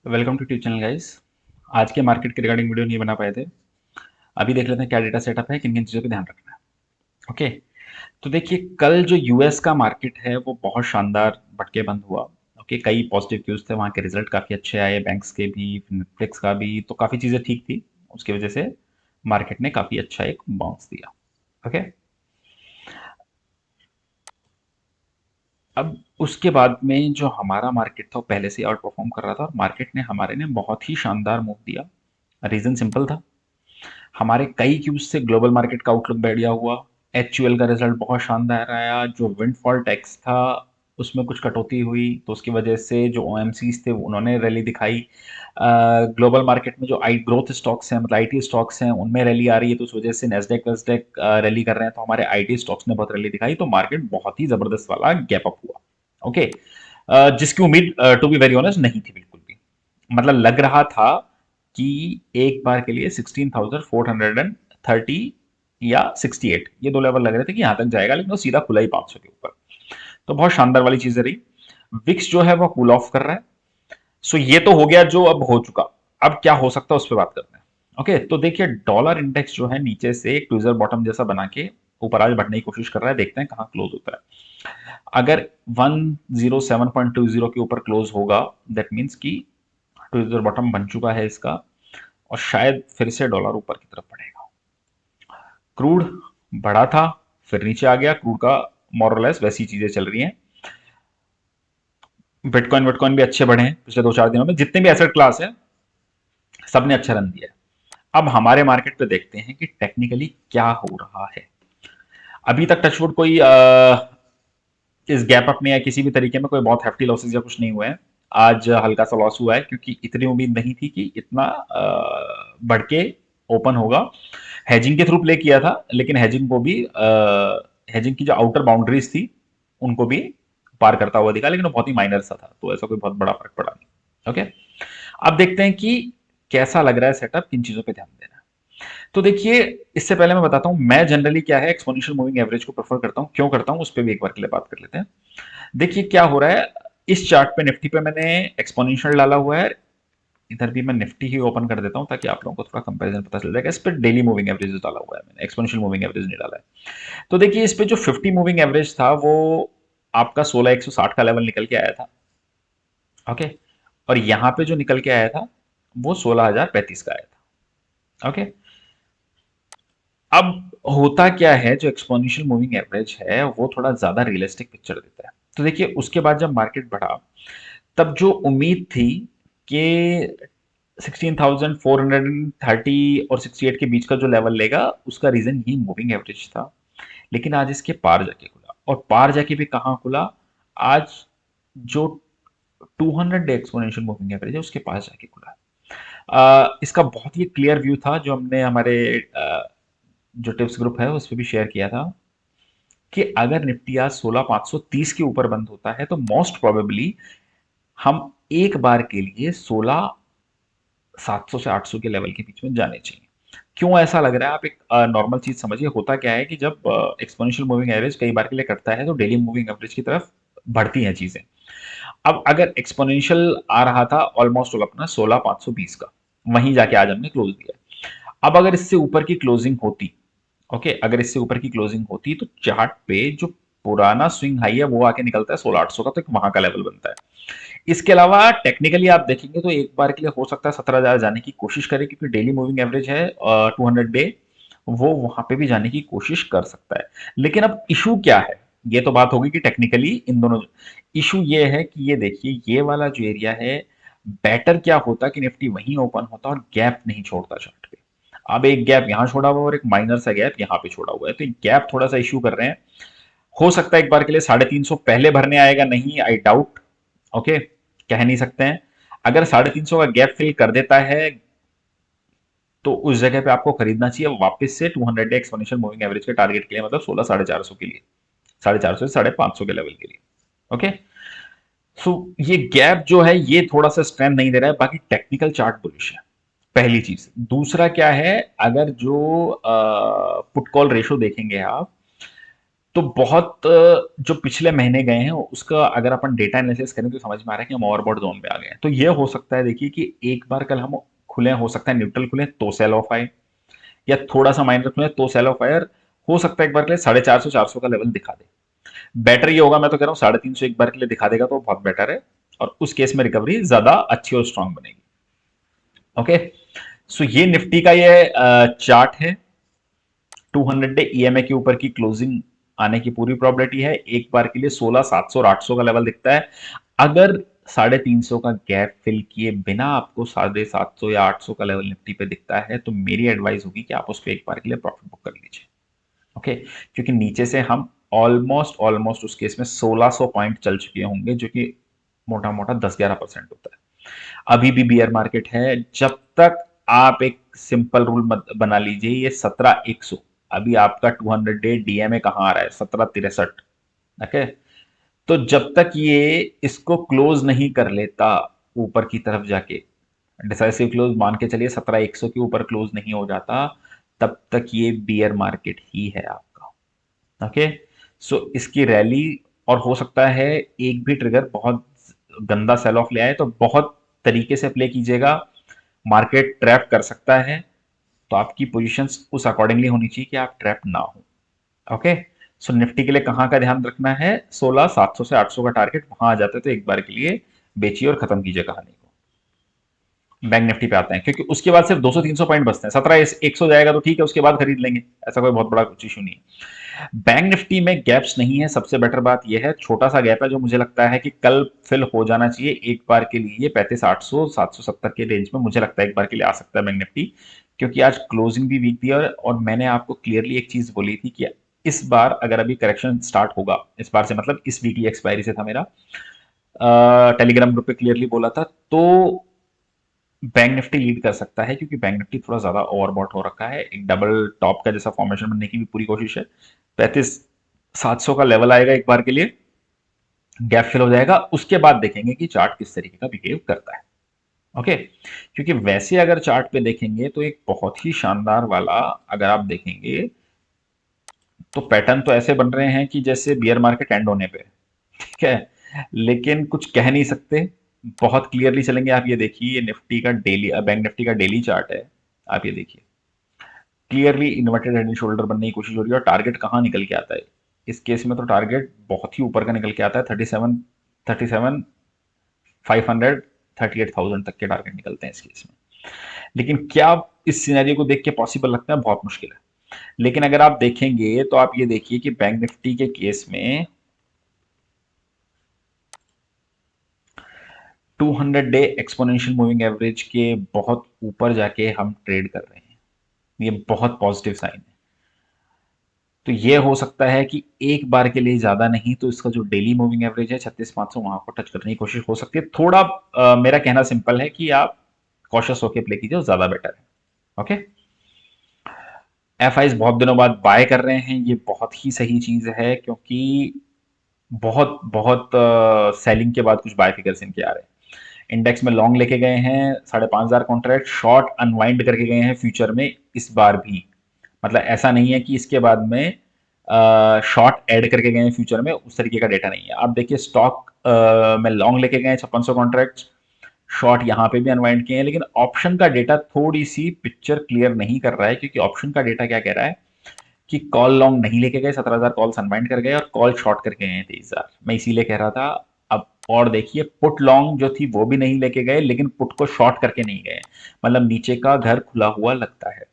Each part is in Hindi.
Welcome to tube channel guys. आज के मार्केट के रिगार्डिंग वीडियो नहीं बना पाए थे। अभी देख लेते हैं क्या डेटा सेटअप है, किन किन चीज़ों पे ध्यान रखना है। ओके। तो देखिए, कल जो यूएस का मार्केट है वो बहुत शानदार बढ़ के बंद हुआ। ओके, कई पॉजिटिव क्यूज थे, वहाँ के रिजल्ट काफ़ी अच्छे आए, बैंक्स के भी, नेटफ्लिक्स का भी, तो काफ़ी चीज़ें ठीक थी। उसकी वजह से मार्केट ने काफ़ी अच्छा एक बाउंस दिया। ओके। अब उसके बाद में जो हमारा मार्केट था वो पहले से आउट परफॉर्म कर रहा था, और मार्केट ने हमारे ने बहुत ही शानदार मूव दिया। रीज़न सिंपल था, हमारे कई क्यूज से ग्लोबल मार्केट का आउटलुक बढ़िया हुआ। एचयूएल का रिजल्ट बहुत शानदार आया। जो विंडफॉल टैक्स था उसमें कुछ कटौती हुई, तो उसकी वजह से जो ओएमसीज थे उन्होंने रैली दिखाई। ग्लोबल मार्केट में जो आई ग्रोथ स्टॉक्स हैं, मतलब आईटी स्टॉक्स हैं, उनमें रैली आ रही है, तो उस वजह से नेस्डेक वेस्डेक रैली कर रहे हैं, तो हमारे आईटी स्टॉक्स ने बहुत रैली दिखाई, तो मार्केट बहुत ही जबरदस्त वाला गैप अप हुआ। ओके। जिसकी उम्मीद टू बी वेरी ऑनेस्ट नहीं थी बिल्कुल भी। मतलब लग रहा था कि एक बार के लिए 16,430 या 68, ये दो लेवल लग रहे थे कि यहां तक जाएगा, लेकिन वो सीधा खुला ही 500 के ऊपर। तो बहुत शानदार वाली चीज रही। विक्स जो है वो कूल ऑफ कर रहा है। सो ये तो हो गया जो अब हो चुका। अब क्या हो सकता है उस पर बात करते हैं। ओके, तो देखिए, डॉलर इंडेक्स जो है नीचे से एक ट्विजर बॉटम जैसा बना के ऊपर आज बढ़ने की कोशिश कर रहा है, देखते हैं कहां क्लोज होता है। अगर 107.20 के ऊपर क्लोज होगा, दैट मीन्स कि ट्विजर बॉटम बन चुका है इसका, और शायद फिर से डॉलर ऊपर की तरफ बढ़ेगा। क्रूड बढ़ा था, फिर नीचे आ गया। क्रूड का मोरलेस वैसी चीजें चल रही हैं। बिटकॉइन बिटकॉइन भी अच्छे बढ़े हैं पिछले 2-4 दिनों में। जितने भी एसेट क्लास है सबने अच्छा रन दिया है। अब हमारे मार्केट पे देखते हैं कि टेक्निकली क्या हो रहा है। अभी तक टचवुड कोई इस गैप अप में या किसी भी तरीके में कोई बहुत हैफ्टी लॉसेस या कुछ नहीं हुए हैं। आज हल्का सा लॉस हुआ है, क्योंकि इतनी उम्मीद नहीं थी कि इतना बढ़ के ओपन होगा। हेजिंग के थ्रू प्ले किया था, लेकिन हेजिंग को भी हेजिंग की जो आउटर बाउंड्रीज थी उनको भी पार करता हुआ दिखा, लेकिन वो बहुत ही माइनर सा था, तो ऐसा कोई बहुत बड़ा फर्क पड़ा नहीं। ओके। अब देखते हैं कि कैसा लग रहा है सेटअप, किन चीजों पे ध्यान देना है। तो देखिए, इससे पहले मैं बताता हूं मैं जनरली क्या है एक्सपोनेंशियल मूविंग एवरेज को प्रेफर करता हूं, क्यों करता हूं उस पर भी एक बार के लिए बात कर लेते हैं। देखिए क्या हो रहा है। इस चार्ट पे निफ्टी पे मैंने एक्सपोनेंशियल डाला हुआ है। इधर भी मैं निफ्टी ही ओपन कर देता हूं ताकि आप लोगों को थोड़ा कंपैरिजन पता चल जाएगा। इस पर डेली मूविंग एवरेज डाला हुआ है मैंने, एक्सपोनेंशियल मूविंग एवरेज नहीं डाला है। तो देखिए, इस पे जो 50 मूविंग एवरेज था वो आपका 16,160 का लेवल निकल के आया था। ओके। और यहां पे जो निकल के आया था वो 16,035 का आया था। ओके। अब होता क्या है, जो एक्सपोनेंशियल मूविंग एवरेज है वो थोड़ा ज्यादा रियलिस्टिक पिक्चर देता है। तो देखिए, उसके बाद जब मार्केट बढ़ा, तब जो उम्मीद थी कि 16,430 और 68 के बीच का जो लेवल लेगा, उसका रीजन ही मूविंग एवरेज था। लेकिन आज इसके पार जाके खुला, और पार जाके भी कहाँ खुला, आज जो 200 डे एक्सपोनेंशियल मूविंग एवरेज है उसके पास जाके खुला। इसका बहुत ही क्लियर व्यू था जो हमने हमारे जो टिप्स ग्रुप है उस पर भी शेयर किया था, कि अगर निफ्टी आज 16,530 के ऊपर बंद होता है तो मोस्ट प्रोबेबली हम एक बार के लिए 16,700 से 800 के लेवल के बीच में जाने चाहिए। क्यों ऐसा लग रहा है, आप एक नॉर्मल चीज समझिए। होता क्या है कि जब एक्सपोनेंशियल मूविंग एवरेज कई बार के लिए कटता है तो डेली मूविंग एवरेज की तरफ बढ़ती हैं चीजें। अब अगर एक्सपोनेंशियल आ रहा था ऑलमोस्ट ऑल अपना 16,520 का, वहीं जाके आज हमने क्लोज दिया। अब अगर इससे ऊपर की क्लोजिंग होती, ओके, अगर इससे ऊपर की क्लोजिंग होती तो चार्ट पे जो पुराना स्विंग हाई है वो आके निकलता है 16,800 का, तो वहां का लेवल बनता है। इसके अलावा टेक्निकली आप देखेंगे तो एक बार के लिए हो सकता है 17,000 जाने की कोशिश करे, क्योंकि डेली मूविंग एवरेज है 200 डे, वो वहां पे भी जाने की कोशिश कर सकता है। लेकिन अब इशू क्या है, ये तो बात होगी कि टेक्निकली इन दोनों, इशू ये है कि ये देखिए, ये वाला जो एरिया है, बेटर क्या होता कि निफ्टी वहीं ओपन होता और गैप नहीं छोड़ता चार्ट पे। अब एक गैप यहां छोड़ा हुआ और एक माइनर सा गैप यहां पे छोड़ा हुआ है, तो गैप थोड़ा सा इशू कर रहे हैं। हो सकता है एक बार के लिए 350 पहले भरने आएगा, नहीं, आई डाउट। ओके, कह नहीं सकते हैं। अगर 350 का गैप फिल कर देता है तो उस जगह पे आपको खरीदना चाहिए वापस से 200 डे एक्सपोनेंशियल मूविंग एवरेज के टारगेट के लिए, मतलब 16,450 के लिए, 450 से 550 के लेवल के लिए। ओके। सो ये गैप जो है ये थोड़ा सा स्ट्रेंथ नहीं दे रहा है, बाकी टेक्निकल चार्ट बुलिश है। पहली चीज। दूसरा क्या है, अगर जो पुट कॉल रेशो देखेंगे आप, तो बहुत जो पिछले महीने गए हैं उसका अगर अपन डेटा एनालिसिस करें तो समझ में आ रहा है कि हम ओवरबॉट जोन में आ गए हैं। तो ये हो सकता है देखिए कि एक बार कल हम खुले, हो सकता है न्यूट्रल खुले तो सेल ऑफ आए, या थोड़ा सा माइनस खुले तो सेल ऑफ आए, हो सकता है एक बार के लिए 450 400 का लेवल दिखा दे। बेटर ये होगा, मैं तो कह रहा हूँ 350 एक बार के लिए दिखा देगा तो बहुत बेटर है, और उस केस में रिकवरी ज्यादा अच्छी और स्ट्रांग बनेगी। ओके, सो ये निफ्टी का ये चार्ट है। 200 डे ईएमए के ऊपर की क्लोजिंग आने की पूरी प्रोबेबिलिटी है। एक बार के लिए 16 700 और 800 का लेवल दिखता है। अगर 350 का गैप फिल किए बिना आपको 750 या 800 का लेवल निफ्टी पे दिखता है तो मेरी एडवाइस होगी कि आप उस पर एक बार के लिए प्रॉफिट बुक कर लीजिए। ओके, क्योंकि नीचे से हम ऑलमोस्ट ऑलमोस्ट उस केस में 1600 पॉइंट चल चुके होंगे, जो कि मोटा मोटा 10-11% होता है। अभी भी बियर मार्केट है। जब तक आप एक सिंपल रूल मत बना लीजिए, ये 17,100, अभी आपका 200 डे डीएमए कहाँ आ रहा है, 1763। ओके, तो जब तक ये इसको क्लोज नहीं कर लेता ऊपर की तरफ जाके, डिसाइसिव क्लोज मान के चलिए 17,100 के ऊपर क्लोज नहीं हो जाता, तब तक ये बियर मार्केट ही है आपका। ओके, सो इसकी रैली, और हो सकता है एक भी ट्रिगर बहुत गंदा सेल ऑफ ले आए, तो बहुत तरीके से प्ले कीजिएगा। मार्केट ट्रैप कर सकता है, तो आपकी पोजीशंस उस अकॉर्डिंगली होनी चाहिए कि आप ट्रैप ना हो। ओके, सो निफ्टी के लिए कहाँ का ध्यान रखना है, 16,700 से 800 का टारगेट वहां आ जाता है तो एक बार के लिए बेचिए और खत्म कीजिए कहानी को। बैंक निफ्टी पे आते हैं, क्योंकि उसके बाद सिर्फ 200-300 पॉइंट बचते हैं। 17,100 जाएगा तो ठीक है, उसके बाद खरीद लेंगे, ऐसा कोई बहुत बड़ा कुछ इशू नहीं है। बैंक निफ्टी में गैप्स नहीं है, सबसे बेटर बात यह है, छोटा सा गैप है जो मुझे लगता है कि कल फिल हो जाना चाहिए एक बार के लिए। 35,800 770 के रेंज में मुझे लगता है एक बार के लिए आ सकता है बैंक निफ्टी, क्योंकि आज क्लोजिंग भी वीक थी। और मैंने आपको क्लियरली एक चीज बोली थी कि इस बार अगर अभी करेक्शन स्टार्ट होगा, इस बार से मतलब इस वीकली एक्सपायरी से था मेरा, टेलीग्राम ग्रुप पे क्लियरली बोला था, तो बैंक निफ्टी लीड कर सकता है, क्योंकि बैंक निफ्टी थोड़ा ज्यादा ओवरबॉट हो रखा है। एक डबल टॉप का जैसा फॉर्मेशन बनने की भी पूरी कोशिश है। 35,700 का लेवल आएगा एक बार के लिए, गैप फिल हो जाएगा, उसके बाद देखेंगे कि चार्ट किस तरीके का बिहेव करता है। ओके, क्योंकि वैसे अगर चार्ट पे देखेंगे तो एक बहुत ही शानदार वाला अगर आप देखेंगे तो पैटर्न तो ऐसे बन रहे हैं कि जैसे बियर मार्केट एंड होने पे, ठीक है, लेकिन कुछ कह नहीं सकते। बहुत क्लियरली चलेंगे, आप ये देखिए, ये निफ्टी का डेली, बैंक निफ्टी का डेली चार्ट है, आप ये देखिए, clearly inverted head and shoulder बनने की कोशिश हो रही है। और टारगेट कहाँ निकल के आता है इस केस में, तो टारगेट बहुत ही ऊपर का निकल के आता है। 37,500, 38,000 तक के टारगेट निकलते हैं इस केस में। लेकिन क्या इस सिनेरियो को देख के पॉसिबल लगता है, बहुत मुश्किल है। लेकिन अगर आप देखेंगे तो आप ये देखिए कि बैंक निफ्टी के केस में 200 डे एक्सपोनेंशियल मूविंग एवरेज के बहुत ऊपर जाके हम ट्रेड कर रहे हैं, ये बहुत पॉजिटिव साइन है। तो ये हो सकता है कि एक बार के लिए ज्यादा नहीं तो इसका जो डेली मूविंग एवरेज है 36,500, वहां को टच करने की कोशिश हो सकती है। थोड़ा मेरा कहना सिंपल है कि आप कॉशियस होके प्ले कीजिए, ज्यादा बेटर है। ओके, एफ आईज बहुत दिनों बाद बाय कर रहे हैं, ये बहुत ही सही चीज है, क्योंकि बहुत बहुत सेलिंग के बाद कुछ बाय फिगर्स इनके आ रहे हैं। इंडेक्स में लॉन्ग लेके गए हैं 5,500 कॉन्ट्रैक्ट, शॉर्ट अनवाइंड करके गए हैं फ्यूचर में इस बार भी। मतलब ऐसा नहीं है कि इसके बाद में शॉर्ट ऐड करके गए हैं फ्यूचर में, उस तरीके का डेटा नहीं है। आप देखिए स्टॉक में लॉन्ग लेके गए 5600 कॉन्ट्रैक्ट, शॉर्ट यहाँ पे भी अनवाइंड किए हैं, लेकिन ऑप्शन का डेटा थोड़ी सी पिक्चर क्लियर नहीं कर रहा है, क्योंकि ऑप्शन का डेटा क्या कह रहा है कि कॉल लॉन्ग नहीं लेके गए, 17,000 कॉल्स अनवाइंड कर गए, और कॉल शॉर्ट करके गए 23,000। मैं इसीलिए कह रहा था। अब और देखिए, पुट लॉन्ग जो थी वो भी नहीं लेके गए, लेकिन पुट को शॉर्ट करके नहीं गए, मतलब नीचे का घर खुला हुआ लगता है।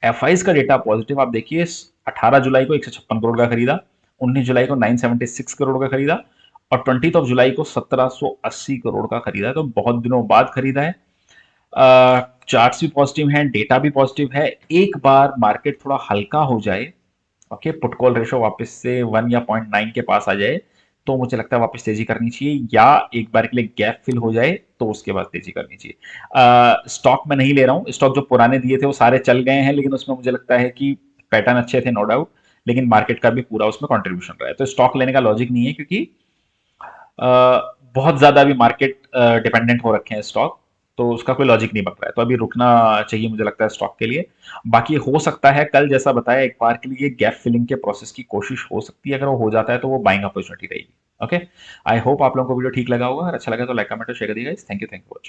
एफ का डेटा पॉजिटिव, आप देखिए 18 जुलाई को 156 करोड़ का खरीदा, 19 जुलाई को 976 करोड़ का खरीदा, और 20 ऑफ जुलाई को 1780 करोड़ का खरीदा, तो बहुत दिनों बाद खरीदा है। चार्ट्स भी पॉजिटिव हैं, डेटा भी पॉजिटिव है। एक बार मार्केट थोड़ा हल्का हो जाए, ओके, पुट कॉल रेशो वापस से 1 या 0.9 के पास आ जाए, तो मुझे लगता है वापस तेजी करनी चाहिए, या एक बार के लिए गैप फिल हो जाए तो उसके बाद तेजी करनी चाहिए। स्टॉक में नहीं ले रहा हूँ, स्टॉक जो पुराने दिए थे वो सारे चल गए हैं, लेकिन उसमें मुझे लगता है कि पैटर्न अच्छे थे, नो डाउट, लेकिन मार्केट का भी पूरा उसमें कंट्रीब्यूशन रहा है, तो स्टॉक लेने का लॉजिक नहीं है, क्योंकि बहुत ज्यादा भी मार्केट डिपेंडेंट हो रखे हैं स्टॉक। तो उसका कोई लॉजिक नहीं बन रहा है, तो अभी रुकना चाहिए मुझे लगता है स्टॉक के लिए। बाकी हो सकता है कल जैसा बताया एक बार के लिए गैप फिलिंग के प्रोसेस की कोशिश हो सकती है, अगर वो हो जाता है तो वो बाइंग अपॉर्चुनिटी रहेगी। ओके, आई होप आप लोगों को वीडियो ठीक लगा होगा, अगर अच्छा लगा तो लाइक कमेंट और शेयर कर दीजिए। Thank you for watching.